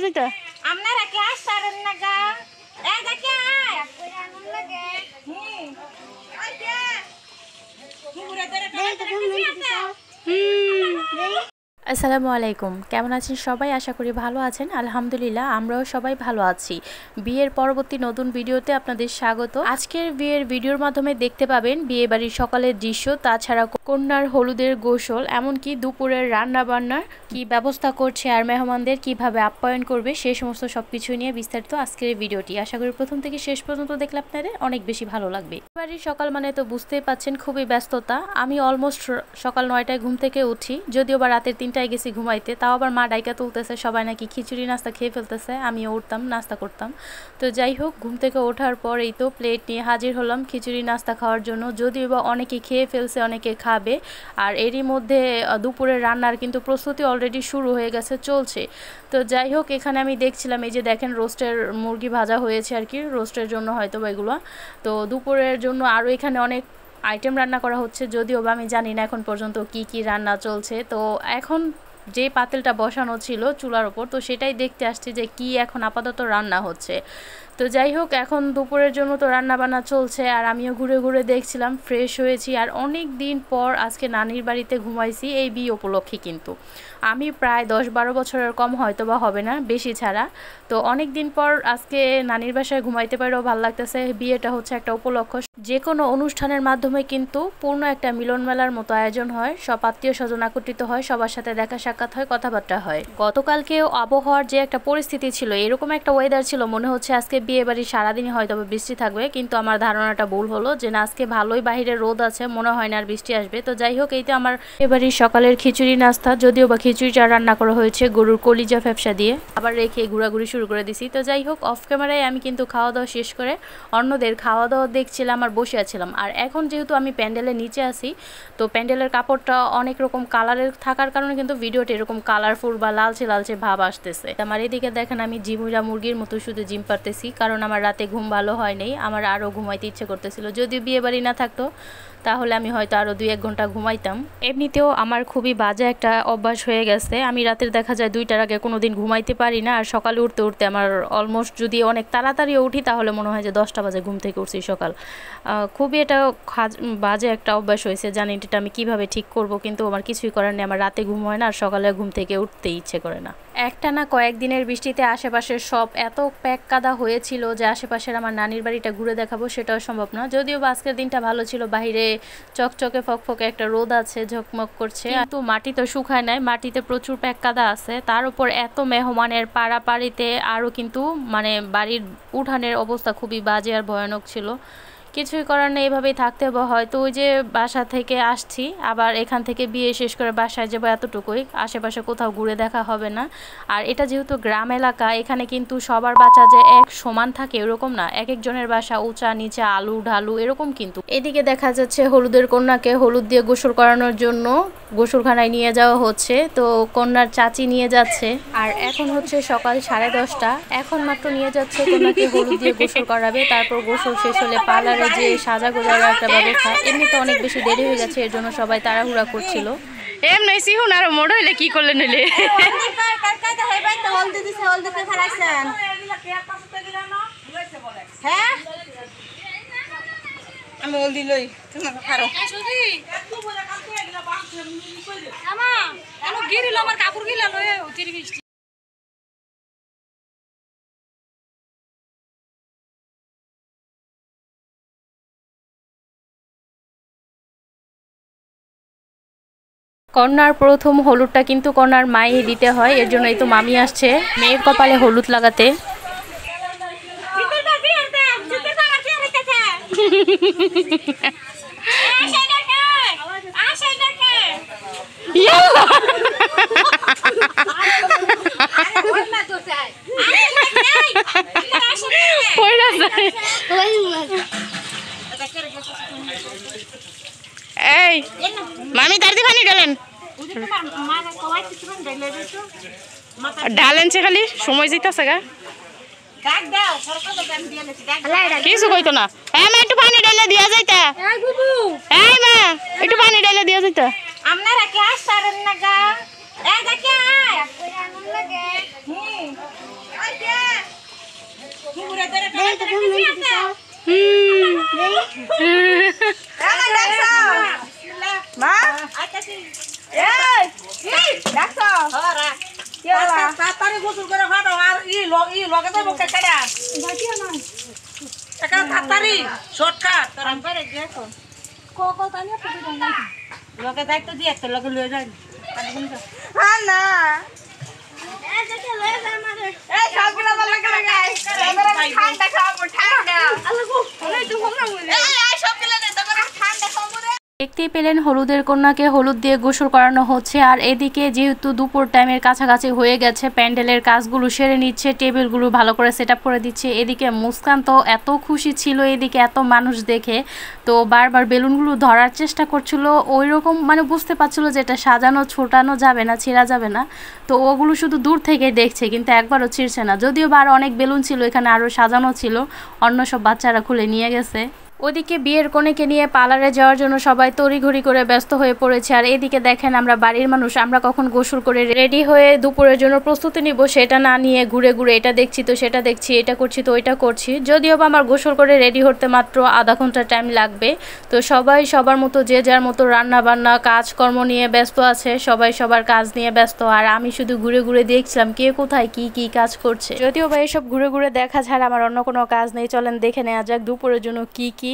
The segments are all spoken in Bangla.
জানি তো আপনারা কি আসছেন না গা এই দেখে কই আনন্দ লাগে ওই যে পুরো ধরে আসসালামু আলাইকুম। কেমন আছেন সবাই? আশা করি ভালো আছেন। আলহামদুলিল্লাহ আমরাও সবাই ভালো আছি। বিয়ের পরবর্তী নতুন ভিডিওতে আপনাদের স্বাগত। আজকের বিয়ের ভিডিওর মাধ্যমে দেখতে পাবেন বিয়ে বাড়ির সকালের দৃশ্য, তাছাড়া কন্যার হলুদের গোসল, এমনকি দুপুরের রান্না বান্নার কি ব্যবস্থা করছে আর মেহমানদের কিভাবে আপ্যায়ন করবে সে সমস্ত সবকিছু নিয়ে বিস্তারিত আজকের ভিডিওটি। আশা করি প্রথম থেকে শেষ পর্যন্ত দেখলে আপনাদের অনেক বেশি ভালো লাগবে। বাড়ির সকাল মানে তো বুঝতেই পাচ্ছেন খুবই ব্যস্ততা। আমি অলমোস্ট সকাল 9টায় ঘুম থেকে উঠি, যদিও বা রাতের 3টায় গেছি ঘুমাইতে, তাও আবার মা ডাইকা তুলতেছে, সবাই নাকি খিচুড়ি নাস্তা খেয়ে ফেলতেছে, আমিও উঠতাম নাস্তা করতাম। তো যাই হোক, ঘুম থেকে ওঠার পরেই তো প্লেট নিয়ে হাজির হলাম খিচুড়ি নাস্তা খাওয়ার জন্য, যদিও বা অনেকে খেয়ে ফেলছে, অনেকে খাবে। আর এরই মধ্যে দুপুরের রান্নার কিন্তু প্রস্তুতি অলরেডি শুরু হয়ে গেছে, চলছে। তো যাই হোক, এখানে আমি দেখছিলাম এই যে দেখেন রোস্টের মুরগি ভাজা হয়েছে আর কি, রোস্টের জন্য হয়তো বা এগুলো। তো দুপুরের জন্য আরও এখানে অনেক আইটেম রান্না করা হচ্ছে, যদিও বা আমি জানি না এখন পর্যন্ত কি কি রান্না চলছে। তো এখন যে পাতিলটা বসানো ছিল চুলার ওপর, তো সেটাই দেখতে আসছি যে কি এখন আপাতত রান্না হচ্ছে। তো যাই হোক, এখন দুপুরের জন্য তো রান্না বান্না চলছে, আর আমিও ঘুরে ঘুরে দেখছিলাম, ফ্রেশ হয়েছি। আর অনেক দিন পর আজকে নানির বাড়িতে ঘুমাইছি এই বিয়ে উপলক্ষে। কিন্তু আমি প্রায় 10-12 বছরের কম হয়তো বা হবে না, বেশি ছাড়া। তো অনেক দিন পর আজকে নানির বাসায় ঘুমাইতে পারেও ভালো লাগতেছে। বিয়েটা হচ্ছে একটা উপলক্ষ, যে কোনো অনুষ্ঠানের মাধ্যমে কিন্তু পূর্ণ একটা মিলন মেলার মতো আয়োজন হয়, সব আত্মীয় স্বজন একত্রিত হয়, সবার সাথে দেখা সাক্ষাৎ হয়, কথাবার্তা হয়। গতকালকেও আবহাওয়ার যে একটা পরিস্থিতি ছিল, এরকম একটা ওয়েদার ছিল, মনে হচ্ছে আজকে বিয়ে বাড়ি সারাদিনই হয়তো বৃষ্টি থাকবে, কিন্তু আমার ধারণাটা ভুল হলো, যে না, আজকে ভালোই বাহিরে রোদ আছে, মনে হয় না আর বৃষ্টি আসবে। তো যাই হোক, এই তো আমার বিয়ে বাড়ির সকালের খিচুড়ি নাস্তা, যদিও বা খিচুড়িটা রান্না করা হয়েছে গরুর কলিজা ফ্যাপসা দিয়ে, আবার রেখে ঘোরাঘুরি শুরু করে দিছি। তো যাই হোক, অফ ক্যামেরায় আমি কিন্তু খাওয়া দাওয়া শেষ করে অন্যদের খাওয়া দাওয়া দেখছিলাম আর বসে আছিলাম। আর এখন যেহেতু আমি প্যান্ডেলের নিচে আছি, তো প্যান্ডেলের কাপড়টা অনেক রকম কালারের থাকার কারণে কিন্তু ভিডিওটা এরকম কালারফুল বা লালচে লালচে ভাব আসতেছে। আমার এদিকে দেখেন আমি জিমুরা মুরগির মতো শুধু জিম পারতেছি, কারণ আমার রাতে ঘুম ভালো হয় নাই, আমার আরও ঘুমাইতে ইচ্ছে করতেছিল। যদিও বিয়ে বাড়ি না থাকতো তাহলে আমি হয়তো আরও 2-1 ঘন্টা ঘুমাইতাম। এমনিতেও আমার খুবই বাজে একটা অভ্যাস হয়ে গেছে, আমি রাতের দেখা যায় 2টার আগে কোনোদিন ঘুমাইতে পারি না। আর সকালে উঠতে উঠতে আমার অলমোস্ট, যদি অনেক তাড়াতাড়িও উঠি তাহলে মনে হয় যে 10টা বাজে ঘুম থেকে উঠছি সকাল। খুবই এটা বাজে একটা অভ্যাস হয়েছে, জানি এটা আমি কিভাবে ঠিক করব, কিন্তু আমার কিছুই করার নেই। আমার রাতে ঘুম হয় না, আর সকালে ঘুম থেকে উঠতেই ইচ্ছে করে না। একটা না কয়েকদিনের বৃষ্টিতে আশেপাশের সব এত প্যাক কাদা হয়েছিল যে আশেপাশের আমার নানির বাড়িটা ঘুরে দেখাবো সেটাও সম্ভব না। যদিও বা আজকের দিনটা ভালো ছিল, বাহিরে চকচকে ফকফকে একটা রোদ আছে, ঝকমক করছে, কিন্তু মাটি তো শুকায় নাই, মাটিতে প্রচুর প্যাক কাদা আছে। তার উপর এত মেহমানের পাড়াপাড়িতে আরও কিন্তু মানে বাড়ির উঠানের অবস্থা খুবই বাজে আর ভয়ানক ছিল। কিছুই করার নেই, এভাবেই থাকতে হবে। হয়তো ওই যে বাসা থেকে আসছি, আবার এখান থেকে বিয়ে শেষ করে বাসায় যাবো, এতটুকুই, আশেপাশে কোথাও ঘুরে দেখা হবে না। আর এটা যেহেতু গ্রাম এলাকা, এখানে কিন্তু সবার বাসা যে এক সমান থাকে এরকম না, এক একজনের বাসা উঁচা নিচা, আলু ঢালু এরকম। কিন্তু এদিকে দেখা যাচ্ছে হলুদের কন্যাকে হলুদ দিয়ে গোসল করানোর জন্য গোসলখানায় নিয়ে যাওয়া হচ্ছে। তো কন্যার চাচি নিয়ে যাচ্ছে, আর এখন হচ্ছে সকাল 10:30। এখন মাত্র নিয়ে যাচ্ছে কন্যাকে হলুদ দিয়ে গোসল করাবে, তারপর গোসল শেষ হলে পার্লারে যে সাজা গোজার একটা ব্যবস্থা। এমনিতে অনেক বেশি দেরি হয়ে গেছে, এর জন্য সবাই তাড়াহুড়া করছিল। এমনি সিহুন আর মোড় হইলে কি করলে নিলে হ্যাঁ আমি হলদি লই তোমার খারো আমার গিরিল আমার কাপড় গিলা লয়ে উতির বৃষ্টি। কন্যার প্রথম হলুদটা কিন্তু কন্যার মাই দিতে হয়, এর জন্য এই তো মামি আসছে মেয়ের কপালে হলুদ লাগাতে। এই মামি তাড়াতাড়ি পানি ঢালেন, ঢালেন সে খালি সময় যেতেছে গা, কিছু কইতো না। হ্যাঁ মা একটু পানি ঢালে দিয়া যাইতা, এই মা একটু পানি ঢালে দিয়া যাইতা। আপনারা কি আসছেন না গা এই দেখে কই আনন্দ লাগে মা তাড়াতাড়ি গোসল করে ফাটো আর লগে যাবো কেডা তাড়াতাড়ি শর্টকাট লগে দায়িত্ব দিয়ে একটা লগে লয়ে যাই না দেখতেই পেলেন হলুদের কন্যাকে হলুদ দিয়ে গোসল করানো হচ্ছে। আর এদিকে যেহেতু দুপুর টাইমের কাছাকাছি হয়ে গেছে, প্যান্ডেলের কাজগুলো সেরে নিচ্ছে, টেবিলগুলো ভালো করে সেট আপ করে দিচ্ছে। এদিকে মুস্কান তো এত খুশি ছিল এদিকে এত মানুষ দেখে, তো বারবার বেলুনগুলো ধরার চেষ্টা করছিল। ওই রকম মানে বুঝতে পারছিল যে এটা সাজানো ছোটানো যাবে না, ছিঁড়া যাবে না, তো ওগুলো শুধু দূর থেকে দেখছে কিন্তু একবারও ছিঁড়ছে না। যদিও বা আরও অনেক বেলুন ছিল, এখানে আরও সাজানো ছিল, অন্য সব বাচ্চারা খুলে নিয়ে গেছে। ওদিকে বিয়ের কনেকে নিয়ে পার্লারে যাওয়ার জন্য সবাই তড়িঘড়ি করে ব্যস্ত হয়ে পড়েছে। আর এদিকে দেখেন আমরা বাড়ির মানুষ, আমরা কখন গোসল করে রেডি হয়ে দুপুরের জন্য প্রস্তুতি নিব সেটা না নিয়ে ঘুরে ঘুরে এটা দেখছি তো সেটা দেখছি, এটা করছি তো ওইটা করছি। যদিও বা আমার গোসল করে রেডি হতে মাত্র আধা ঘন্টা টাইম লাগবে। তো সবাই সবার মতো যে যার মতো রান্না বান্না কাজকর্ম নিয়ে ব্যস্ত আছে, সবাই সবার কাজ নিয়ে ব্যস্ত। আর আমি শুধু ঘুরে ঘুরে দেখছিলাম কে কোথায় কি কি কাজ করছে। যদিও বা এসব ঘুরে ঘুরে দেখা ছাড়া আমার অন্য কোনো কাজ নেই। চলেন দেখে নেওয়া যাক দুপুরের জন্য কি কি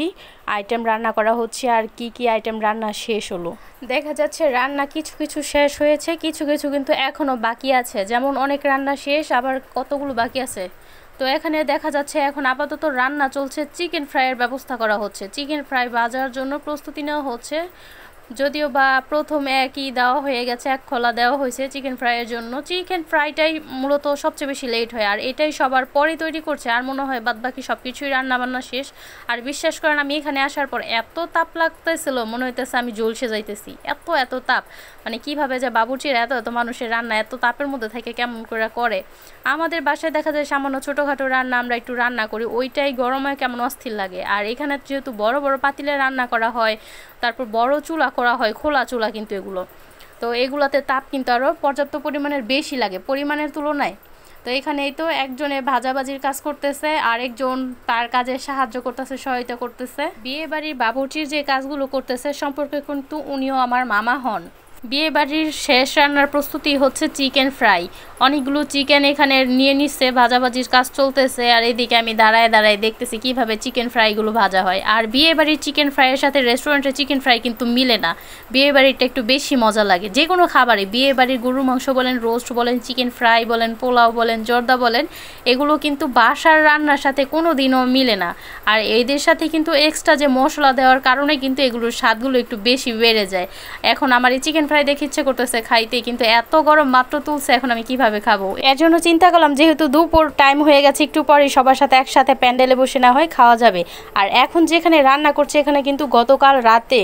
আইটেম রান্না করা হচ্ছে আর কি কি আইটেম রান্না শেষ হলো। দেখা যাচ্ছে রান্না কিছু কিছু শেষ হয়েছে, কিছু কিছু কিন্তু এখনো বাকি আছে। যেমন অনেক রান্না শেষ, আবার কতগুলো বাকি আছে। তো এখানে দেখা যাচ্ছে এখন আপাতত রান্না চলছে, চিকেন ফ্রাইয়ের ব্যবস্থা করা হচ্ছে। চিকেন ফ্রাই ভাজার জন্য প্রস্তুতি নেওয়া হচ্ছে। যদিও বা প্রথমে একই দেওয়া হয়ে গেছে, এক খোলা দেওয়া হয়েছে চিকেন ফ্রাইয়ের জন্য। চিকেন ফ্রাইটাই মূলত সবচেয়ে বেশি লেট হয়, আর এটাই সবার পরে তৈরি করছে। আর মনে হয় বাদ বাকি সব কিছুই রান্নাবান্না শেষ। আর বিশ্বাস করেন আমি এখানে আসার পর এত তাপ লাগতেছিল, মনে হইতেছে আমি ঝলসে যাইতেছি, এত তাপ। মানে কিভাবে যে বাবুর্চির এত মানুষের রান্না এত তাপের মধ্যে থেকে কেমন করে। আমাদের বাসায় দেখা যায় সামান্য ছোটোখাটো রান্না আমরা একটু রান্না করি, ওইটাই গরমে কেমন অস্থির লাগে। আর এখানে যেহেতু বড় বড় পাতিলে রান্না করা হয়, তারপর বড় চুলা করা হয়, খোলা চুলা কিন্তু এগুলো, তো এগুলোতে তাপ কিন্তু আরও পর্যাপ্ত পরিমাণের বেশি লাগে পরিমাণের তুলনায়। তো এখানে এই তো একজনে ভাজাভাজির কাজ করতেছে, আরেকজন তার কাজে সাহায্য করতেছে, সহায়তা করতেছে। বিয়ে বাড়ির বাবুর্চির যে কাজগুলো করতেছে সম্পর্কে কিন্তু উনিও আমার মামা হন। বিয়ে বাড়ির শেষ রান্নার প্রস্তুতি হচ্ছে চিকেন ফ্রাই। অনেকগুলো চিকেন এখানে নিয়ে নিচ্ছে, ভাজাভাজির কাজ চলতেছে। আর এদিকে আমি দাঁড়ায় দাঁড়ায় দেখতেছি কিভাবে চিকেন ফ্রাইগুলো ভাজা হয়। আর বিয়ে বাড়ির চিকেন ফ্রাইয়ের সাথে রেস্টুরেন্টের চিকেন ফ্রাই কিন্তু মিলে না। বিয়ে বাড়িরটা একটু বেশি মজা লাগে যে কোনো খাবারে। বিয়ে বাড়ির গরুর মাংস বলেন, রোস্ট বলেন, চিকেন ফ্রাই বলেন, পোলাও বলেন, জর্দা বলেন, এগুলো কিন্তু বাসার রান্নার সাথে কোনো দিনও মিলে না। আর এদের সাথে কিন্তু এক্সট্রা যে মশলা দেওয়ার কারণে কিন্তু এগুলোর স্বাদগুলো একটু বেশি বেড়ে যায়। এখন আমার এই চিকেন ফ্রাই দেখে ইচ্ছে করতেছে খাইতে, কিন্তু এত গরম মাত্র তুলছে, এখন আমি কিভাবে খাবো। এর জন্য চিন্তা করলাম যেহেতু দুপুর টাইম হয়ে গেছে, একটু পরে সবার সাথে একসাথে প্যান্ডেলে বসে না হয় খাওয়া যাবে। আর এখন যেখানে রান্না করছে এখানে কিন্তু গতকাল রাতে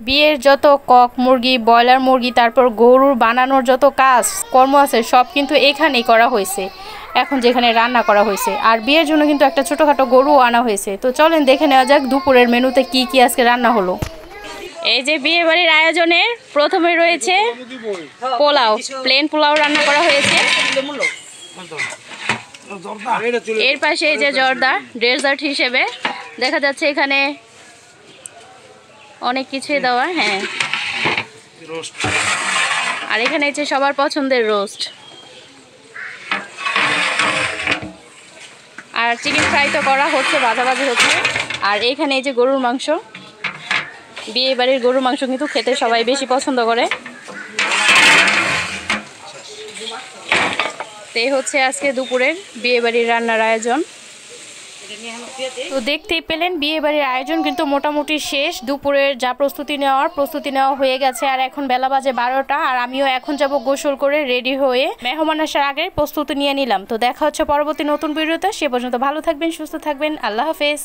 বিয়ের যত কক মুরগি, ব্রয়লার মুরগি, তারপর গরুর বানানোর যত কাজ কর্ম আছে সব কিন্তু এখানেই করা হয়েছে, এখন যেখানে রান্না করা হয়েছে। আর বিয়ের জন্য কিন্তু একটা ছোটোখাটো গরুও আনা হয়েছে। তো চলেন দেখে নেওয়া যাক দুপুরের মেনুতে কি কি আজকে রান্না হলো। এই যে বিয়ে বাড়ির আয়োজনে প্রথমে রয়েছে পোলাও, প্লেন পোলাও রান্না করা হয়েছে। এর পাশে এই যে জর্দা ডেজার্ট হিসেবে দেখা যাচ্ছে, এখানে অনেক কিছুই দেওয়া। হ্যাঁ, আর এখানে হচ্ছে সবার পছন্দের রোস্ট। আর চিকেন ফ্রাই তো করা হচ্ছে, ভাজাভাজি হচ্ছে। আর এখানে এই যে গরুর মাংস, বিয়ে বাড়ির গরুর মাংস কিন্তু খেতে সবাই বেশি পছন্দ করে। তো এই হচ্ছে আজকে দুপুরের বিয়ে বাড়ির রান্নার আয়োজন। তো দেখতেই পেলেন বিয়ে বাড়ির আয়োজন কিন্তু মোটামুটি শেষ। দুপুরের যা প্রস্তুতি নেওয়া হয়ে গেছে। আর এখন বেলা বাজে 12টা, আর আমিও এখন যাব গোসল করে রেডি হয়ে মেহমান আসার আগে প্রস্তুতি নিয়ে নিলাম। তো দেখা হচ্ছে পরবর্তী নতুন ভিডিওতে। সে পর্যন্ত ভালো থাকবেন, সুস্থ থাকবেন, আল্লাহ হাফেজ।